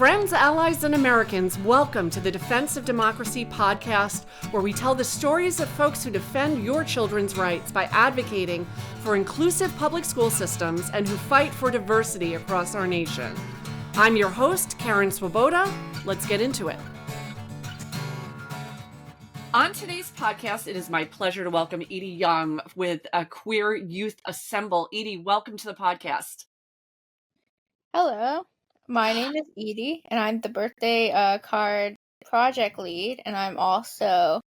Friends, allies, and Americans, welcome to the Defense of Democracy podcast, where we tell the stories of folks who defend your children's rights by advocating for inclusive public school systems and who fight for diversity across our nation. I'm your host, Karen Swoboda. Let's get into it. On today's podcast, it is my pleasure to welcome Edie Young with Queer Youth Assemble. Edie, welcome to the podcast. Hello, my name is Edie, and I'm the birthday card project lead, and I'm also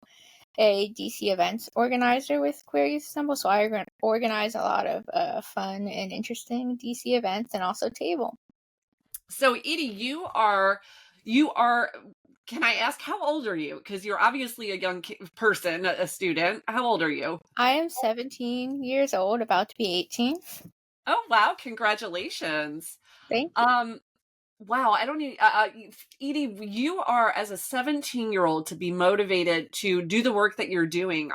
a DC events organizer with Queer Youth Assemble, so I organize a lot of fun and interesting DC events and also table. So, Edie, you are, can I ask, how old are you? Because you're obviously a young person, a student. How old are you? I am 17 years old, about to be 18. Oh, wow. Congratulations. Thank you. Wow. I don't need, Edie, you are, as a 17-year-old, to be motivated to do the work that you're doing.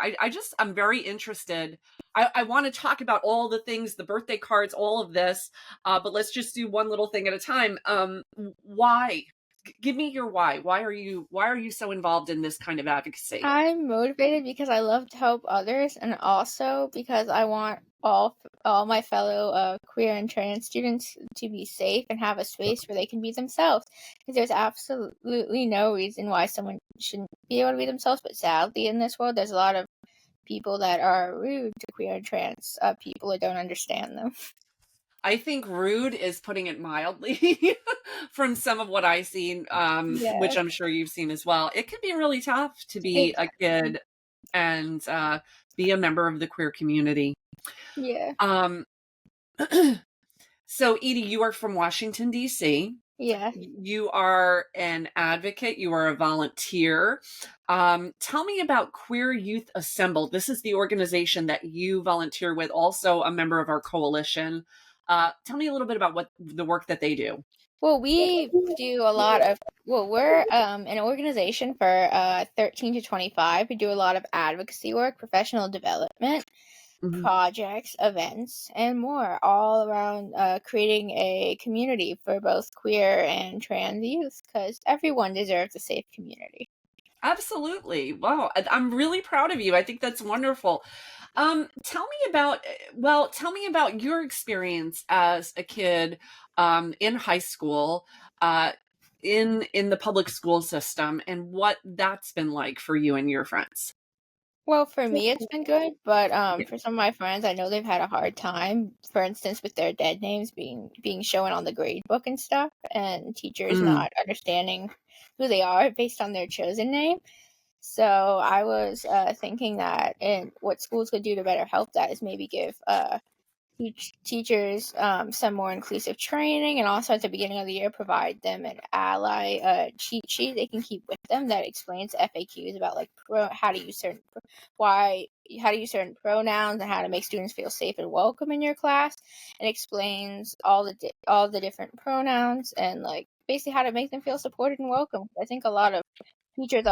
I'm very interested. I want to talk about all the things, the birthday cards, all of this, but let's just do one little thing at a time. Why? Give me your why. Why are you so involved in this kind of advocacy? I'm motivated because I love to help others, and also because I want all my fellow queer and trans students to be safe and have a space where they can be themselves. Because there's absolutely no reason why someone shouldn't be able to be themselves, but sadly in this world there's a lot of people that are rude to queer and trans people who don't understand them. I think rude is putting it mildly from some of what I've seen, which I'm sure you've seen as well. It can be really tough to be a kid and be a member of the queer community. Yeah. So, Edie, you are from Washington, D.C. Yeah. You are an advocate. You are a volunteer. Tell me about Queer Youth Assemble. This is the organization that you volunteer with, also a member of our coalition. Tell me a little bit about what the work that they do. Well, we do a lot of, we're an organization for 13 to 25. We do a lot of advocacy work, professional development, projects, events, and more, all around creating a community for both queer and trans youth, because everyone deserves a safe community. Absolutely. Wow. I'm really proud of you. I think that's wonderful. Tell me about your experience as a kid in high school, in the public school system, and what that's been like for you and your friends. Well, for me, it's been good, but for some of my friends, I know they've had a hard time. For instance, with their dead names being shown on the grade book and stuff, and teachers not understanding who they are based on their chosen name. So I was thinking that, and what schools could do to better help that is maybe give teachers some more inclusive training, and also at the beginning of the year provide them an ally cheat sheet they can keep with them that explains FAQs about like how to use certain pronouns and how to make students feel safe and welcome in your class, and explains all the different pronouns and like basically how to make them feel supported and welcome. I think a lot of teachers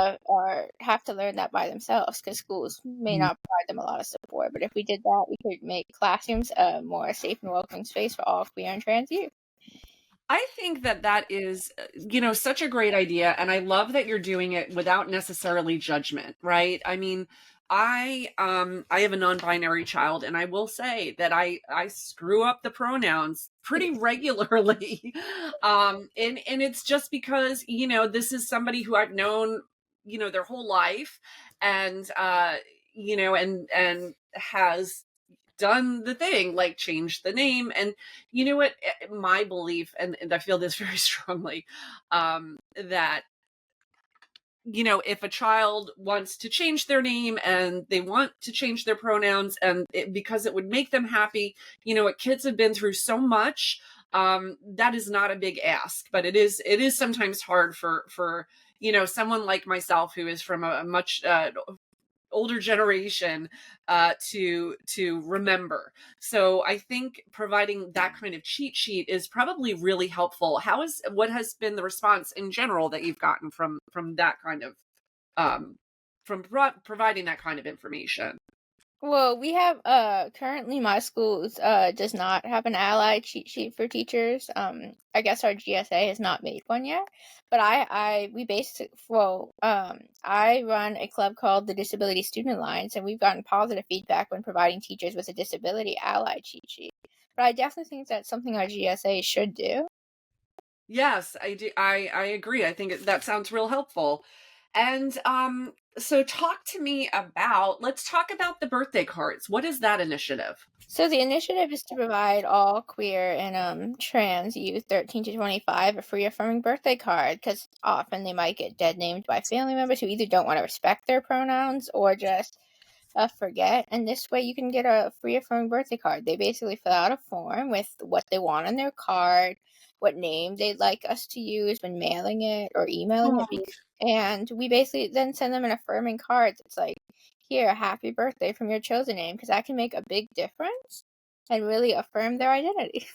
have to learn that by themselves because schools may not provide them a lot of support. But if we did that, we could make classrooms a more safe and welcoming space for all queer and trans youth. I think that is, such a great idea. And I love that you're doing it without necessarily judgment, right? I mean, I have a non-binary child, and I will say that I screw up the pronouns pretty regularly. And it's just because, this is somebody who I've known, their whole life, and, and has done the thing, like changed the name. And you know what, my belief, and I feel this very strongly, that if a child wants to change their name and they want to change their pronouns, and because it would make them happy, kids have been through so much, that is not a big ask, but it is sometimes hard for someone like myself, who is from a much older generation, to remember. So I think providing that kind of cheat sheet is probably really helpful. What has been the response in general that you've gotten from that kind of, from providing that kind of information? Well, we have currently my school does not have an ally cheat sheet for teachers. I guess our GSA has not made one yet. But I we basically well I run a club called the Disability Student Alliance, and we've gotten positive feedback when providing teachers with a disability ally cheat sheet. But I definitely think that's something our GSA should do. Yes, I do. I agree. I think that sounds real helpful. And so talk to me about, let's talk about the birthday cards. What is that initiative? So the initiative is to provide all queer and trans youth 13 to 25 a free affirming birthday card, because often they might get dead named by family members who either don't want to respect their pronouns or just forget. And this way you can get a free affirming birthday card. They basically fill out a form with what they want on their card, what name they'd like us to use when mailing it or emailing it. Oh, And we basically then send them an affirming card that's like, here, happy birthday from your chosen name, because that can make a big difference and really affirm their identity.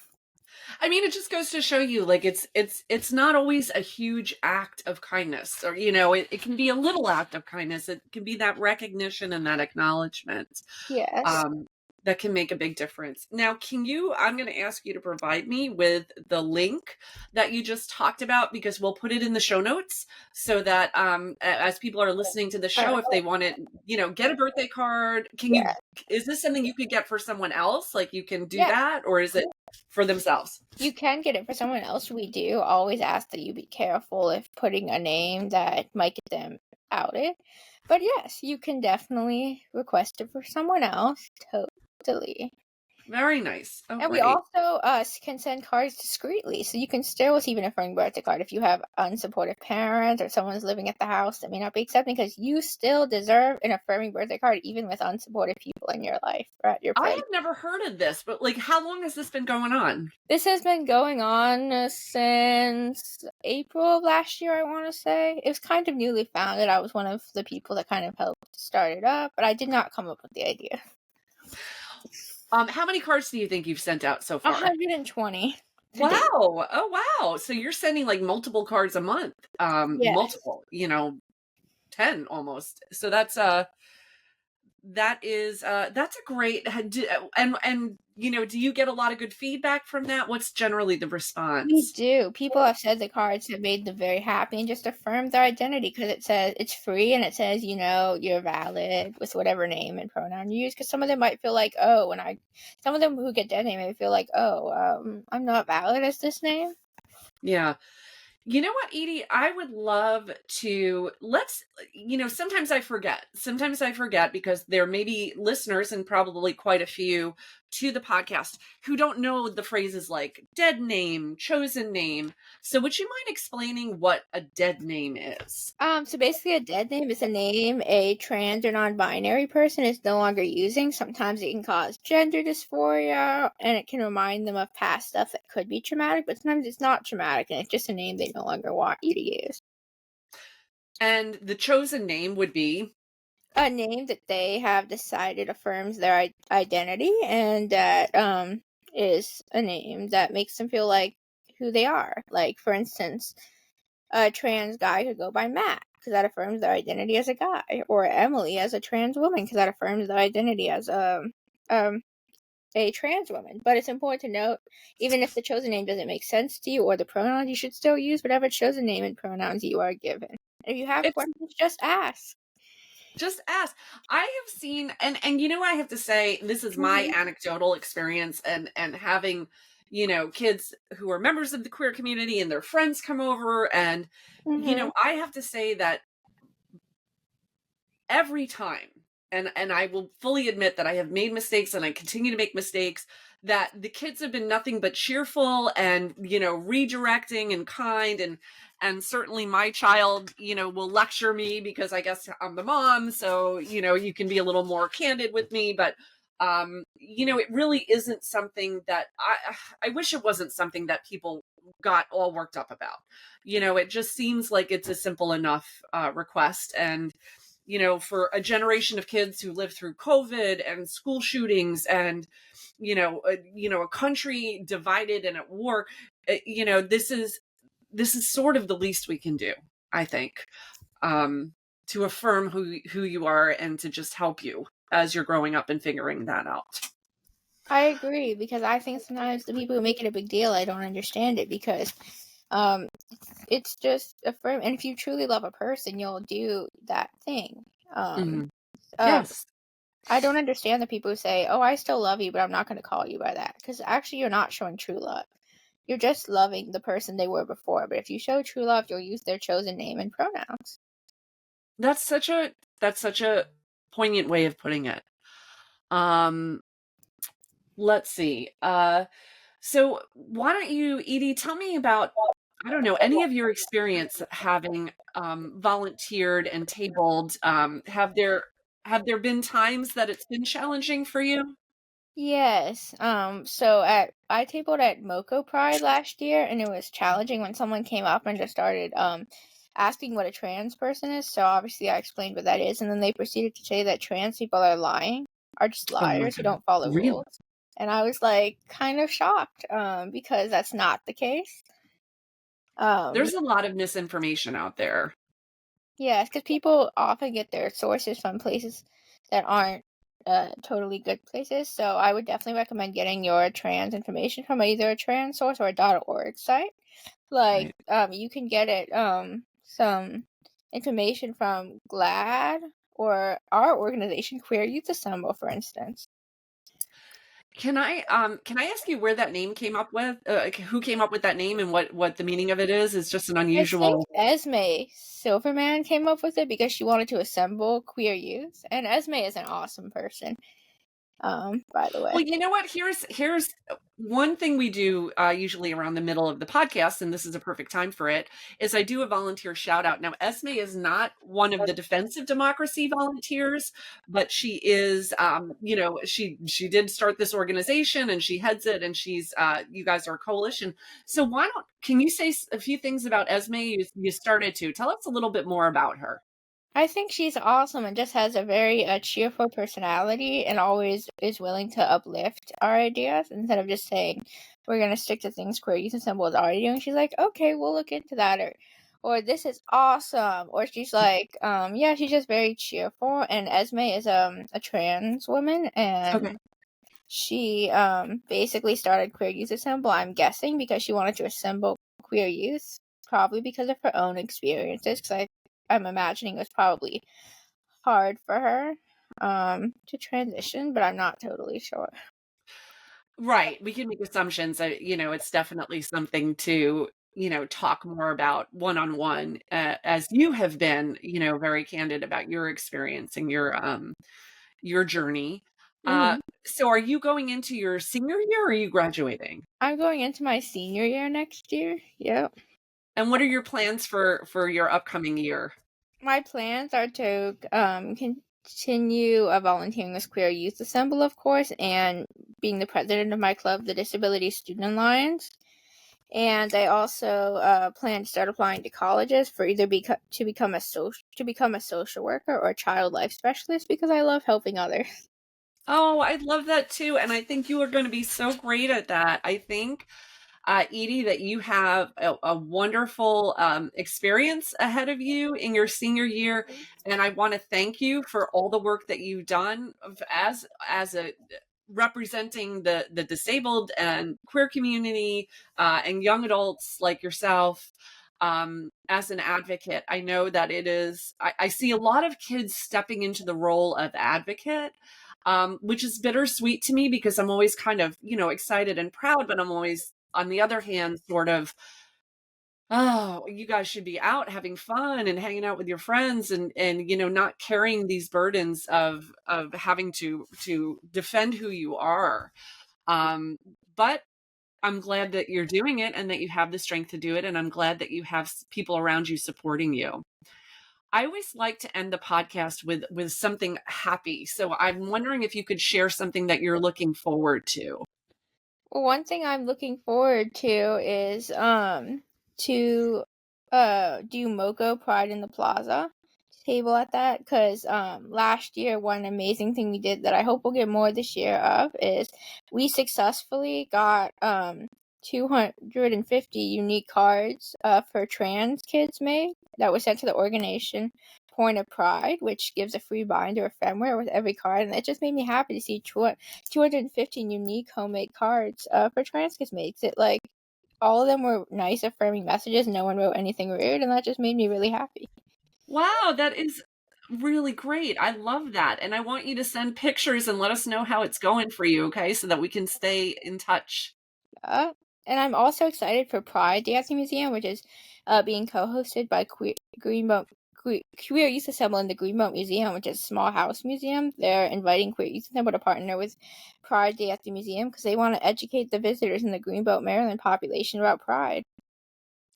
I mean, it just goes to show you, like, it's not always a huge act of kindness, or it can be a little act of kindness. It can be that recognition and that acknowledgement. Yes. um, that can make a big difference. Now, I'm going to ask you to provide me with the link that you just talked about, because we'll put it in the show notes so that as people are listening to the show, if Uh, they want to, get a birthday card, yeah. is this something you could get for someone else? Like, you can do Yeah. that, or is it for themselves? You can get it for someone else. We do always ask that you be careful if putting a name that might get them outed. But yes, you can definitely request it for someone else. Totally. Very nice. Oh, And we great. also can send cards discreetly, so you can still receive an affirming birthday card if you have unsupportive parents or someone's living at the house that may not be accepting, because you still deserve an affirming birthday card even with unsupportive people in your life or at your I place. have never heard of this, but, like, how long has this been going on? This has been going on since April of last year, I want to say. It was kind of newly founded. I was one of the people that kind of helped start it up, but I did not come up with the idea. How many cards do you think you've sent out so far? 120 to Wow. date. Oh, wow. So you're sending, like, multiple cards a month. Yes. Multiple, 10 almost. So that's a great, and do you get a lot of good feedback from that? What's generally the We response? do. People have said the cards have made them very happy and just affirmed their identity, because it says it's free and it says, you're valid with whatever name and pronoun you use. Because some of them might feel like, some of them who get that name may feel like, I'm not valid as this name. Yeah. You know what, Edie? I would love to sometimes I forget. Sometimes I forget because there may be listeners, and probably quite a few, to the podcast who don't know the phrases like dead name, chosen name. So would you mind explaining what a dead name is? So basically a dead name is a name a trans or non-binary person is no longer using. Sometimes it can cause gender dysphoria, and it can remind them of past stuff that could be traumatic, but sometimes it's not traumatic and it's just a name they no longer want you to use. And the chosen name would be. A name that they have decided affirms their identity, and that is a name that makes them feel like who they are. Like, for instance, a trans guy could go by Matt, because that affirms their identity as a guy, or Emily as a trans woman, because that affirms their identity as um a trans woman. But it's important to note, even if the chosen name doesn't make sense to you or the pronouns, you should still use whatever chosen name and pronouns you are given. If you have It's questions, just ask. Just ask. I have seen, and I have to say, this is my Mhm. anecdotal experience, and having, kids who are members of the queer community and their friends come over, and Mhm. I have to say that every time, and I will fully admit that I have made mistakes and I continue to make mistakes, that the kids have been nothing but cheerful and, redirecting and kind, and certainly my child, will lecture me because I guess I'm the mom, so, you can be a little more candid with me, but it really isn't something that I wish it wasn't something that people got all worked up about. It just seems like it's a simple enough request, and for a generation of kids who lived through COVID and school shootings, and a country divided and at war, this is sort of the least we can do, I think, um, to affirm who you are and to just help you. as you're growing up and figuring that out. I agree, because I think sometimes the people who make it a big deal, I don't understand it, because um it's just affirm, and if you truly love a person, you'll do that thing. Um Mhm. uh Yes. I don't understand the people who say, "Oh, I still love you, but I'm not going to call you by that," because actually you're not showing true love. You're just loving the person they were before. But if you show true love, you'll use their chosen name and pronouns. That's such a that's such a poignant way of putting it. Um, let's see. So why don't you, Edie, tell me about, I don't know, any of your experience having volunteered and tabled. Have there been times that it's been challenging for you? Yes. So at I tabled at Moco Pride last year, and it was challenging when someone came up and just started asking what a trans person is. So obviously I explained what that is, and then they proceeded to say that trans people are just Oh my liars who God. don't follow Really? rules. And I was like kind of shocked, because that's not the case. Um, There's a lot of misinformation out there. Yes, because people often get their sources from places that aren't totally good places. So I would definitely recommend getting your trans information from either a trans source or a .org site. Like, Right. you can get it some information from GLAD or our organization, Queer Youth Assemble, for instance. Can I ask you where that name came up with? Who came up with that name and what the meaning of it is? It's just an I think unusual. Esme Silverman came up with it because she wanted to assemble queer youth, and Esme is an awesome person. By the way. Well, you know what? Here's one thing we do usually around the middle of the podcast, and this is a perfect time for it. Is I do a volunteer shout out. Now, Esme is not one of the defensive democracy volunteers, but she is. She did start this organization, and she heads it, and she's. You guys are a coalition. So why don't can you say a few things about Esme? You started to tell us a little bit more about her. I think she's awesome and just has a very cheerful personality, and always is willing to uplift our ideas instead of just saying we're gonna stick to things Queer Youth Assemble is already doing. She's like, okay, we'll look into that, or this is awesome, or she's like, yeah, she's just very cheerful. And Esme is a trans woman, Okay. and she basically started Queer Youth Assemble, I'm guessing, because she wanted to assemble queer youth, probably because of her own experiences. Because I'm imagining it was probably hard for her to transition, but I'm not totally sure. Right. We can make assumptions. It's definitely something to, talk more about one on one, as you have been, very candid about your experience and your journey. Uh, hmm so are you going into your senior year or are you graduating? I'm going into my senior year next year. Yep. And what are your plans for your upcoming year? My plans are to continue volunteering with Queer Youth Assemble, of course, and being the president of my club, the Disability Student Alliance. And I also plan to start applying to colleges for either to become a social worker or a child life specialist, because I love helping others. Oh, I love that too. And I think you are going to be so great at that. I think Edie, that you have a wonderful experience ahead of you in your senior year, and I want to thank you for all the work that you've done as a representing the disabled and queer community and young adults like yourself. As an advocate, I know that it is. I see a lot of kids stepping into the role of advocate, which is bittersweet to me because I'm always kind of, excited and proud, but I'm always, on the other hand, sort of, oh, you guys should be out having fun and hanging out with your friends and not carrying these burdens of having to defend who you are. But I'm glad that you're doing it and that you have the strength to do it, and I'm glad that you have people around you supporting you. I always like to end the podcast with something happy. So I'm wondering if you could share something that you're looking forward to. Well, one thing I'm looking forward to is to do Moco Pride in the Plaza table at that, because last year one amazing thing we did that I hope we'll get more this year of is we successfully got 250 unique cards for trans kids made that was sent to the organization Point of Pride, which gives a free binder of firmware with every card, and it just made me happy to see 215 unique homemade cards for trans kids made. 'Cause it like all of them were nice, affirming messages. No one wrote anything rude, and that just made me really happy. Wow, that is really great. I love that, and I want you to send pictures and let us know how it's going for you, okay, so that we can stay in touch. Uh, and I'm also excited for Pride Day at the museum, which is being co-hosted by Queer Youth Assemble in the Greenbelt Museum, which is a small house museum. They're inviting Queer Youth Assemble to partner with Pride Day at the museum because they want to educate the visitors in the Greenbelt, Maryland population about Pride.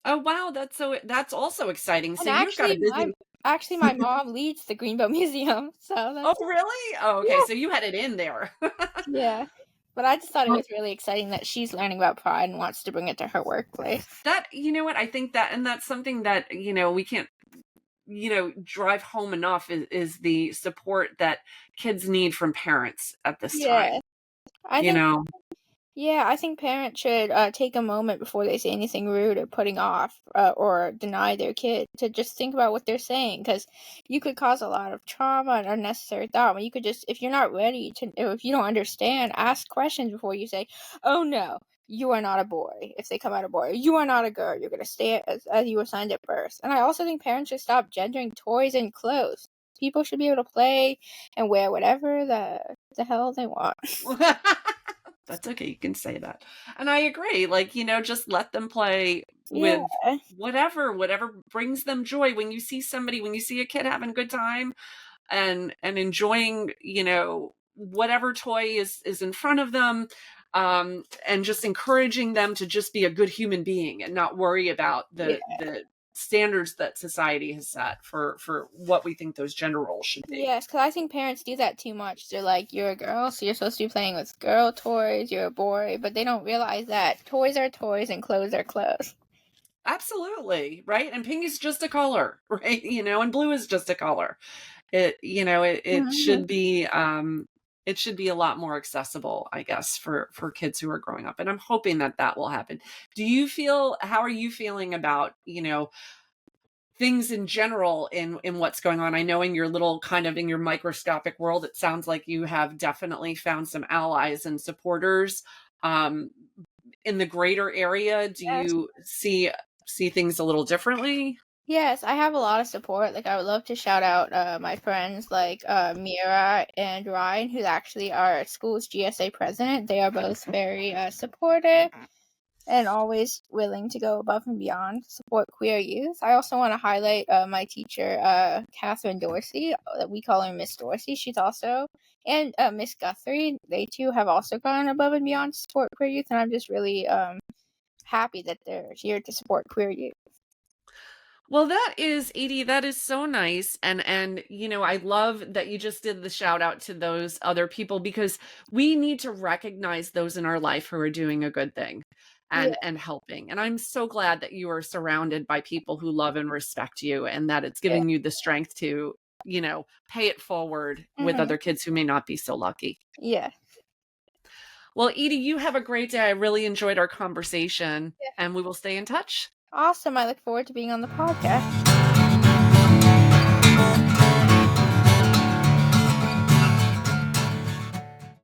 Oh, wow, that's also exciting. So And you've got a actually, busy. my mom leads the Greenbelt Museum, so Oh, that's really? Oh, okay, yeah, so you had it in there. yeah. But I just thought it Well, was really exciting that she's learning about Pride and wants to bring it to her workplace. that you know what? I think that and that's something that, we can't, drive home enough is the support that kids need from parents at this Yeah, time, I you think know? Yeah, I think parents should take a moment before they say anything rude or putting off or deny their kid to just think about what they're saying because you could cause a lot of trauma and unnecessary thought when you could just, if you're not ready to, or if you don't understand, ask questions before you say, oh no, you are not a boy. If they come out a boy, you are not a girl. You're going to stay as you assigned at birth. And I also think parents should stop gendering toys and clothes. People should be able to play and wear whatever the hell they want. That's okay, you can say that. And I agree, like, just let them play Yeah. with whatever brings them joy. When you see a kid having a good time and enjoying, whatever toy is in front of them, and just encouraging them to just be a good human being and not worry about Yeah. the standards that society has set for what we think those gender roles should be. Yes, because I think parents do that too much. They're like, "You're a girl, so you're supposed to be playing with girl toys. You're a boy," but they don't realize that toys are toys and clothes are clothes. Absolutely, right? And pink is just a color, right? And blue is just a color. Mhm. It should be a lot more accessible, I guess, for kids who are growing up. And I'm hoping that that will happen. How are you feeling about, things in general in what's going on? I know in your little kind of in your microscopic world, it sounds like you have definitely found some allies and supporters. Um, in the greater area, do Yes. you see things a little differently? Yes, I have a lot of support. Like, I would love to shout out my friends like Mira and Ryan, who's actually our school's GSA president. They are both very supportive and always willing to go above and beyond to support queer youth. I also want to highlight my teacher, Catherine Dorsey. That we call her Miss Dorsey. She's also and Miss Guthrie. They too have also gone above and beyond to support queer youth, and I'm just really happy that they're here to support queer youth. Well, that is, Edie, that is so nice. And I love that you just did the shout out to those other people because we need to recognize those in our life who are doing a good thing Yeah. and helping. And I'm so glad that you are surrounded by people who love and respect you and that it's Yeah. giving you the strength to, pay it forward with Hmm. other kids who may not be so lucky. Yeah. Well, Edie, you have a great day. I really enjoyed our conversation Yeah. and we will stay in touch. Awesome. I look forward to being on the podcast.